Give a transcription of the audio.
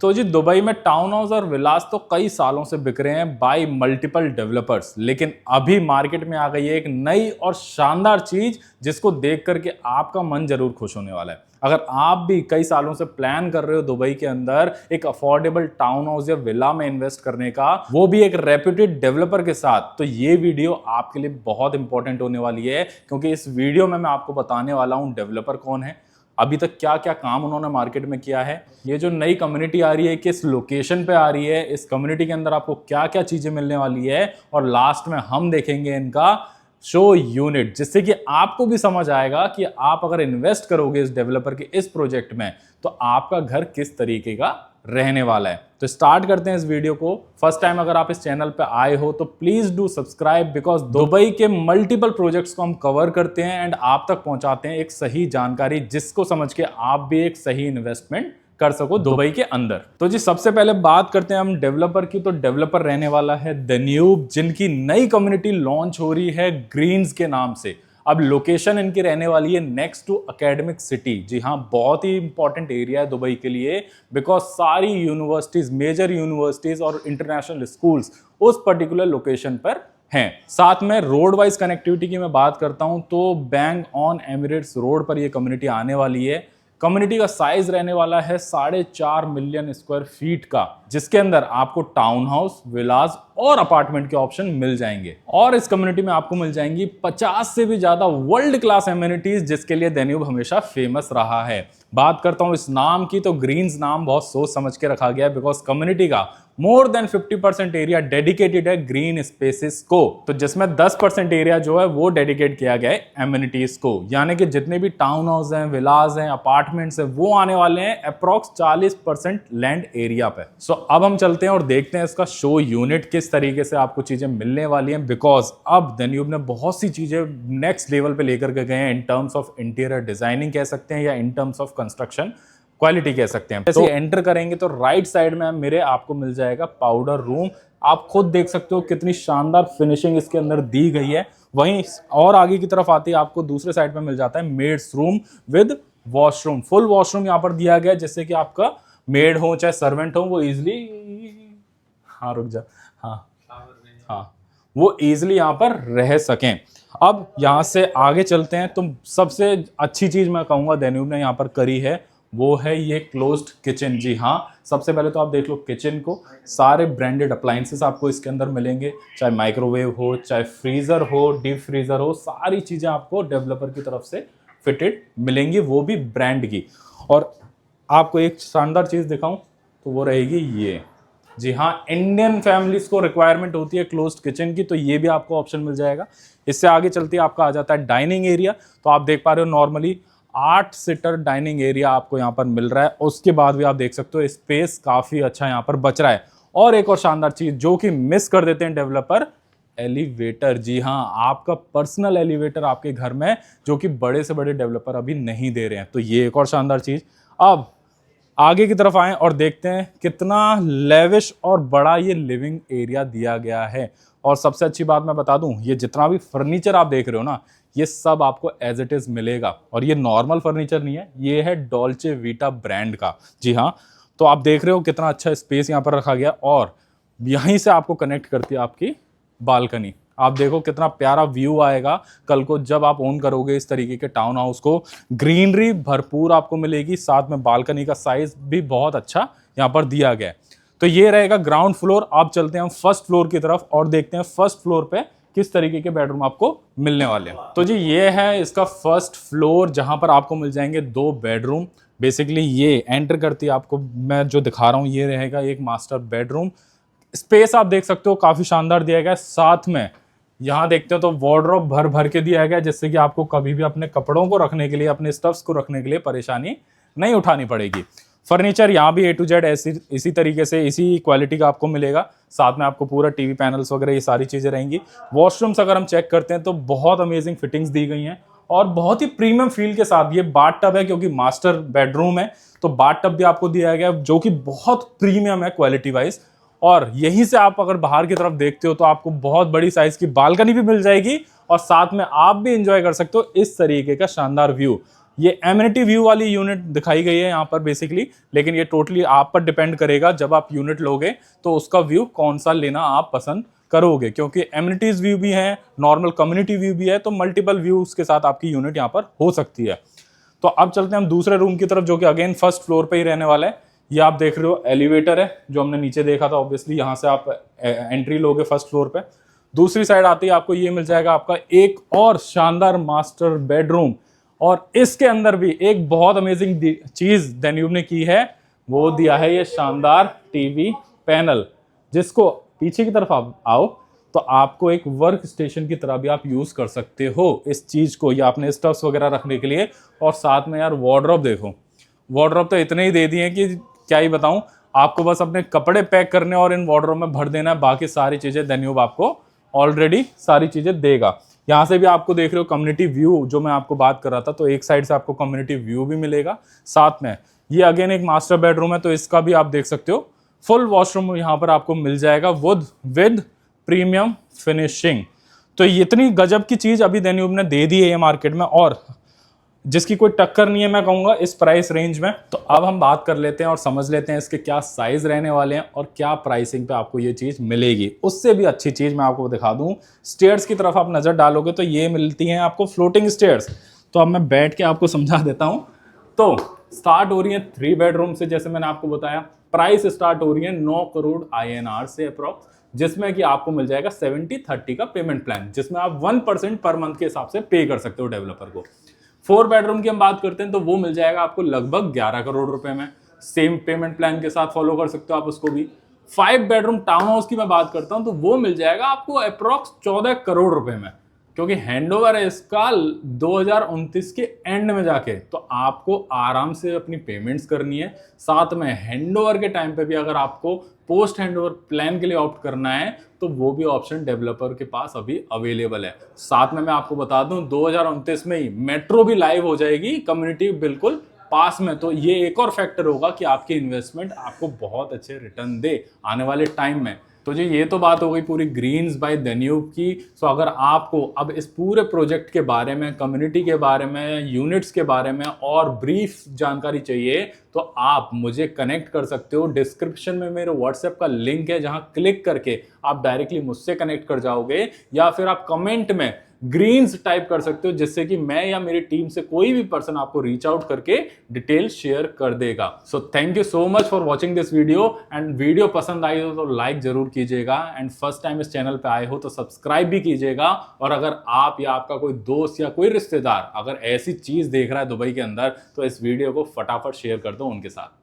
तो जी दुबई में town house और विलास तो कई सालों से बिक रहे हैं बाय मल्टीपल डेवलपर्स, लेकिन अभी मार्केट में आ गई है एक नई और शानदार चीज जिसको देख करके आपका मन जरूर खुश होने वाला है। अगर आप भी कई सालों से प्लान कर रहे हो दुबई के अंदर एक अफोर्डेबल टाउन हाउस या विला में इन्वेस्ट करने का, वो भी एक रेप्यूटेड डेवलपर के साथ, तो ये वीडियो आपके लिए बहुत इंपॉर्टेंट होने वाली है, क्योंकि इस वीडियो में मैं आपको बताने वाला हूं डेवलपर कौन है, अभी तक क्या क्या काम उन्होंने मार्केट में किया है, ये जो नई कम्युनिटी आ रही है किस लोकेशन पे आ रही है, इस कम्युनिटी के अंदर आपको क्या क्या चीजें मिलने वाली है, और लास्ट में हम देखेंगे इनका शो यूनिट, जिससे कि आपको भी समझ आएगा कि आप अगर इन्वेस्ट करोगे इस डेवलपर के इस प्रोजेक्ट में तो आपका घर किस तरीके का रहने वाला है। तो स्टार्ट करते हैं इस वीडियो को। फर्स्ट टाइम अगर आप इस चैनल पे आए हो तो please do subscribe, because Dubai के मल्टीपल प्रोजेक्ट्स को हम कवर करते हैं एंड आप तक पहुंचाते हैं एक सही जानकारी, जिसको समझ के आप भी एक सही इन्वेस्टमेंट कर सको दुबई के अंदर। तो जी सबसे पहले बात करते हैं हम डेवलपर की। तो डेवलपर रहने वाला है दन्यूब, जिनकी नई कम्युनिटी लॉन्च हो रही है ग्रीन्स के नाम से। अब लोकेशन इनकी रहने वाली है नेक्स्ट टू एकेडमिक सिटी। जी हाँ, बहुत ही इंपॉर्टेंट एरिया है दुबई के लिए, बिकॉज सारी यूनिवर्सिटीज, मेजर यूनिवर्सिटीज और इंटरनेशनल स्कूल्स उस पर्टिकुलर लोकेशन पर हैं। साथ में रोड वाइज कनेक्टिविटी की मैं बात करता हूं तो बैंक ऑन एमिरेट्स रोड पर यह कम्युनिटी आने वाली है। कम्युनिटी का साइज रहने वाला है 4.5 मिलियन स्क्वायर फीट का, जिसके अंदर आपको टाउन हाउस, विलास और अपार्टमेंट के ऑप्शन मिल जाएंगे। और इस कम्युनिटी में आपको मिल जाएंगी 50 से भी ज्यादा वर्ल्ड क्लास एमिनिटीज, जिसके लिए दन्यूब हमेशा फेमस रहा है। बात करता हूं इस नाम की, तो ग्रीन्स नाम बहुत सोच समझ के रखा गया है, बिकॉज कम्युनिटी का मोर देन 50% एरिया डेडिकेटेड है ग्रीन स्पेसेस को, तो जिसमें 10% एरिया जो है वो डेडिकेट किया गया है एमिनिटीज को। यानी कि जितने भी टाउन हाउस हैं, विलास हैं, अपार्टमेंट्स हैं, वो आने वाले हैं अप्रॉक्स 40% लैंड एरिया पे। सो अब हम चलते हैं और देखते हैं इसका शो यूनिट किस तरीके से आपको चीजें मिलने वाली हैं, बिकॉज अब दन्यूब ने बहुत सी चीजें नेक्स्ट लेवल पे लेकर के गए हैं, in terms of interior designing कह सकते हैं या in terms of construction quality कह सकते हैं। तो एंटर करेंगे तो राइट साइड में मेरे आपको मिल जाएगा पाउडर रूम। आप खुद देख सकते हो कितनी शानदार फिनिशिंग इसके अंदर दी गई है। वहीं और आगे की तरफ आती है आपको दूसरे साइड में मिल जाता है maid's room with washroom. Full washroom यहाँ पर दिया गया है, जिससे कि आपका मेड हो चाहे सर्वेंट हो वो इजिली, हाँ रुक जा, हाँ वो इजिली यहाँ पर रह सकें। अब यहाँ से आगे चलते हैं तो सबसे अच्छी चीज मैं कहूँगा दन्यूब ने यहाँ पर करी है वो है ये क्लोज्ड किचन। जी हाँ, सबसे पहले तो आप देख लो किचन को, सारे ब्रांडेड अप्लायंसेस आपको इसके अंदर मिलेंगे, चाहे माइक्रोवेव हो, चाहे फ्रीजर हो, डीप फ्रीजर हो, सारी चीजें आपको डेवलपर की तरफ से फिटेड मिलेंगी, वो भी ब्रांड की। और आपको एक शानदार चीज दिखाऊं तो वो रहेगी ये। जी हाँ, इंडियन फैमिलीज को रिक्वायरमेंट होती है क्लोज्ड किचन की, तो ये भी आपको ऑप्शन मिल जाएगा। इससे आगे चलते आपका आ जाता है डाइनिंग एरिया। तो आप देख पा रहे हो नॉर्मली 8 सीटर डाइनिंग एरिया आपको यहाँ पर मिल रहा है। उसके बाद भी आप देख सकते हो स्पेस काफी अच्छा यहाँ पर बच रहा है। और एक और शानदार चीज जो कि मिस कर देते हैं डेवलपर, एलिवेटर। जी हाँ, आपका पर्सनल एलिवेटर आपके घर में, जो कि बड़े से बड़े डेवलपर अभी नहीं दे रहे हैं, तो ये एक और शानदार चीज। अब आगे की तरफ आएं और देखते हैं कितना लेविश और बड़ा ये लिविंग एरिया दिया गया है। और सबसे अच्छी बात मैं बता दूं, ये जितना भी फर्नीचर आप देख रहे हो ना, ये सब आपको एज इट इज मिलेगा। और ये नॉर्मल फर्नीचर नहीं है, ये है डॉल्चे वीटा ब्रांड का। जी हाँ, तो आप देख रहे हो कितना अच्छा स्पेस यहाँ पर रखा गया, और यहीं से आपको कनेक्ट करती है आपकी बालकनी। आप देखो कितना प्यारा व्यू आएगा कल को जब आप ओन करोगे इस तरीके के टाउन हाउस को। ग्रीनरी भरपूर आपको मिलेगी, साथ में बालकनी का साइज भी बहुत अच्छा यहाँ पर दिया गया है। तो ये रहेगा ग्राउंड फ्लोर। आप चलते हैं हम फर्स्ट फ्लोर की तरफ और देखते हैं फर्स्ट फ्लोर पे किस तरीके के बेडरूम आपको मिलने वाले हैं। तो जी ये है इसका फर्स्ट फ्लोर, जहां पर आपको मिल जाएंगे 2 बेडरूम। बेसिकली ये एंटर करती है आपको, मैं जो दिखा रहा हूँ ये रहेगा एक मास्टर बेडरूम। स्पेस आप देख सकते हो काफी शानदार दिया गया है। साथ में यहाँ देखते हो तो वार्डरोब भर भर के दिया गया है, जिससे कि आपको कभी भी अपने कपड़ों को रखने के लिए, अपने स्टफ्स को रखने के लिए परेशानी नहीं उठानी पड़ेगी। फर्नीचर यहाँ भी A to Z इसी तरीके से, इसी क्वालिटी का आपको मिलेगा। साथ में आपको पूरा टीवी पैनल्स वगैरह ये सारी चीजें रहेंगी। वॉशरूम्स अगर हम चेक करते हैं तो बहुत अमेजिंग फिटिंग्स दी गई हैं और बहुत ही प्रीमियम फील के साथ। ये बाथ टब है, क्योंकि मास्टर बेडरूम है तो बाथ टब भी आपको दिया गया है, जो कि बहुत प्रीमियम है क्वालिटी वाइज। और यहीं से आप अगर बाहर की तरफ देखते हो तो आपको बहुत बड़ी साइज की बालकनी भी मिल जाएगी, और साथ में आप भी इंजॉय कर सकते हो इस तरीके का शानदार व्यू। ये एमिनिटी व्यू वाली यूनिट दिखाई गई है यहाँ पर बेसिकली, लेकिन ये टोटली आप पर डिपेंड करेगा जब आप यूनिट लोगे तो उसका व्यू कौन सा लेना आप पसंद करोगे, क्योंकि एमिनिटीज व्यू भी है, नॉर्मल कम्युनिटी व्यू भी है, तो मल्टीपल व्यूज के साथ आपकी यूनिट यहाँ पर हो सकती है। तो अब चलते हैं हम दूसरे रूम की तरफ, जो कि अगेन फर्स्ट फ्लोर पे ही रहने वाला है। ये आप देख रहे हो एलिवेटर है, जो हमने नीचे देखा था ऑब्वियसली, यहाँ से आप एंट्री लोगे फर्स्ट फ्लोर पे। दूसरी साइड आते ही आपको ये मिल जाएगा आपका एक और शानदार मास्टर बेडरूम, और इसके अंदर भी एक बहुत अमेजिंग चीज देन्यूब ने की है, वो दिया है ये शानदार टीवी पैनल, जिसको पीछे की तरफ आप आओ तो आपको एक वर्क स्टेशन की तरह भी आप यूज कर सकते हो इस चीज को, या अपने स्टफ्स वगैरह रखने के लिए। और साथ में यार वार्डरोब देखो, वार्डरोब तो इतने ही दे दिए हैं कि क्या ही बताऊं, आपको बस अपने कपड़े पैक करने और इन वार्डरोब में भर देना है, बाकी सारी चीजें देन्यूब आपको ऑलरेडी सारी चीजें देगा। यहाँ से भी आपको देख रहे हो कम्युनिटी व्यू, जो मैं आपको बात कर रहा था, तो एक साइड से आपको कम्युनिटी व्यू भी मिलेगा। साथ में ये अगेन एक मास्टर बेडरूम है, तो इसका भी आप देख सकते हो फुल वॉशरूम यहाँ पर आपको मिल जाएगा विद प्रीमियम फिनिशिंग। तो इतनी गजब की चीज अभी देन्यूब ने दे दी है ये मार्केट में, और जिसकी कोई टक्कर नहीं है मैं कहूंगा इस प्राइस रेंज में। तो अब हम बात कर लेते हैं और समझ लेते हैं इसके क्या साइज रहने वाले हैं और क्या प्राइसिंग पे आपको ये चीज मिलेगी। उससे भी अच्छी चीज मैं आपको दिखा दूं, स्टेयर्स की तरफ आप नजर डालोगे तो ये मिलती हैं आपको फ्लोटिंग स्टेयर्स। तो अब मैं बैठ के आपको समझा देता हूं। तो स्टार्ट हो रही है 3 बेडरूम से, जैसे मैंने आपको बताया। प्राइस स्टार्ट हो रही है 9 करोड़ INR से अप्रॉक्स, जिसमें कि आपको मिल जाएगा 70-30 का पेमेंट प्लान, जिसमें आप 1% पर मंथ के हिसाब से पे कर सकते हो डेवलपर को। 4 बेडरूम की हम बात करते हैं तो वो मिल जाएगा आपको लगभग 11 करोड़ रुपए में, सेम पेमेंट प्लान के साथ फॉलो कर सकते हो आप उसको भी। 5 बेडरूम टाउन हाउस की मैं बात करता हूं तो वो मिल जाएगा आपको अप्रॉक्स 14 करोड़ रुपए में, क्योंकि हैंडओवर है इसका 2029 के एंड में जाके, तो आपको आराम से अपनी पेमेंट्स करनी है। साथ में हैंडओवर के टाइम पे भी अगर आपको पोस्ट हैंडओवर प्लान के लिए ऑप्ट करना है तो वो भी ऑप्शन डेवलपर के पास अभी अवेलेबल है। साथ में मैं आपको बता दूं 2029 में ही मेट्रो भी लाइव हो जाएगी, कम्युनिटी बिल्कुल पास में। तो ये एक और फैक्टर होगा कि आपकी इन्वेस्टमेंट आपको बहुत अच्छे रिटर्न दे आने वाले टाइम में। तो जी ये तो बात हो गई पूरी ग्रीन्स बाय देन्यूब की। सो अगर आपको अब इस पूरे प्रोजेक्ट के बारे में, कम्युनिटी के बारे में, यूनिट्स के बारे में और ब्रीफ जानकारी चाहिए तो आप मुझे कनेक्ट कर सकते हो। डिस्क्रिप्शन में मेरे व्हाट्सएप का लिंक है, जहां क्लिक करके आप डायरेक्टली मुझसे कनेक्ट कर जाओगे, या फिर आप कमेंट में ग्रीन्स टाइप कर सकते हो, जिससे कि मैं या मेरी टीम से कोई भी पर्सन आपको रीच आउट करके डिटेल शेयर कर देगा। So thank you so much for watching this video, and video पसंद आई हो तो लाइक जरूर कीजिएगा, एंड फर्स्ट टाइम इस चैनल पे आए हो तो सब्सक्राइब भी कीजिएगा। और अगर आप या आपका कोई दोस्त या कोई रिश्तेदार अगर ऐसी चीज देख रहा है दुबई के अंदर, तो इस वीडियो को फटाफट शेयर कर दो उनके साथ।